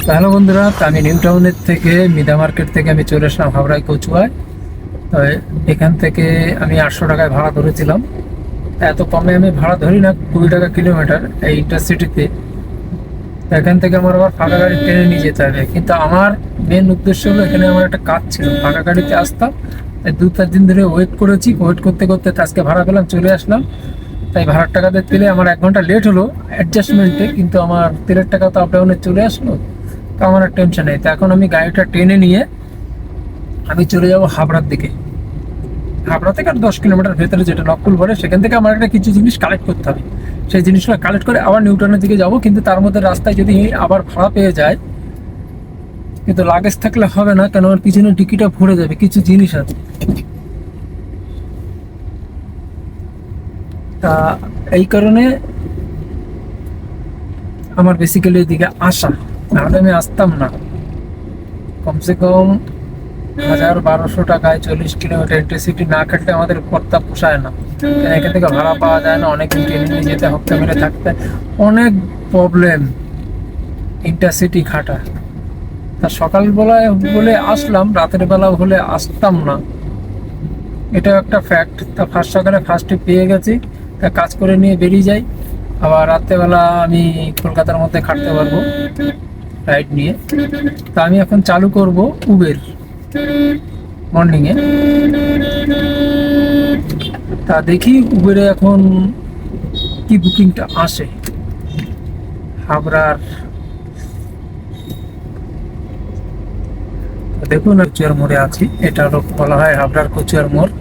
Hello বন্ধুরা, তো আমি নিউ টাউনের থেকে মিদা মার্কেট থেকে আমি চলে আসলাম হাওড়ায় কচুয়ায়। তো এখান থেকে আমি 800 টাকায় ভাড়া ধরেছিলাম। এত কমে আমি ভাড়া ধরি না, 20 টাকা কিলোমিটার এই ইন্টারসিটিতে। তো এখান থেকে আমার আবার ফাঁকা গাড়ি টেনে নিয়ে যেতে হবে, কিন্তু আমার মেন উদ্দেশ্য হলো এখানে আমার একটা কাজ ছিল, ফাঁকা গাড়িতে আসতাম। তাই 2-4 দিন ধরে ওয়েট করেছি, ওয়েট করতে করতে তো আজকে ভাড়া পেলাম, চলে আসলাম। তাই ভাড়ার টাকাতে তেলে আমার 1 ঘন্টা লেট হলো অ্যাডজাস্টমেন্টে, কিন্তু আমার তেলের টাকা তো আপ ডাউনে চলে আসলো। তো আমার আর টেনশন নেই। তো এখন আমি গাড়িটা টেনে নিয়ে আমি চলে যাব হাবড়ার দিকে। হাবড়া থেকে আর 10 কিলোমিটার ভেতরে যেটা নকুল বলে, সেখান থেকে আমার একটা কিছু জিনিস কালেক্ট করতে হবে। সেই জিনিসগুলো কালেক্ট করে আবার নিউটনের দিকে যাব, কিন্তু তার মধ্যে রাস্তায় যদি আবার ভাড়া পেয়ে যায়, কিন্তু লাগেজ থাকলে হবে না, কেন আমার পিছনে ডিকিটা ভরে যাবে, কিছু জিনিস আছে। তা এই কারণে আমার বেসিক্যালি এদিকে আসা, নাহলে আমি আসতাম না। কমসে কম 1000-1200 টাকায় 40 কিলোমিটার ইন্টারসিটি না কাটলে আমাদের পড়তা পোষায় না। এখান থেকে ভাড়া পাওয়া যায় না, অনেকদিন ট্রেনে নিয়ে যেতে, হপ্তা মেরে থাকতে, অনেক প্রবলেম ইন্টারসিটি খাটা। তা সকালবেলায় বলে আসলাম, রাতের বেলা হলে আসতাম না, এটাও একটা ফ্যাক্ট। তা ফার্স্ট সকালে ফার্স্টে পেয়ে গেছি, তা কাজ করে নিয়ে বেরিয়ে যাই। আবার রাত্রেবেলা আমি কলকাতার মধ্যে খাটতে পারবো রাইড নিয়ে। তা আমি এখন চালু করব উবের মর্নিংয়ে। তা দেখি উবেরে এখন কি বুকিংটা আসে হাবড়ার। দেখুন, কচুয়ার মোড়ে আছি, এটা হলো বলা হয় হাবড়ার কচুয়ার মোড়।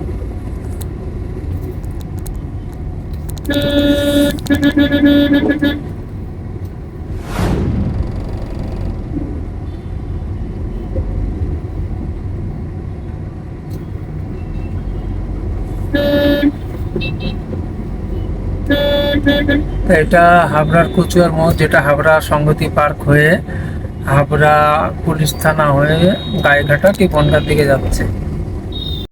এটা হাবড়ার কচুয়ার মোড়, যেটা হাবড়া সংহতি পার্ক হয়ে হাবড়া পুলিশ থানা হয়ে গায়েঘাটা কি বনগাঁর দিকে যাচ্ছে।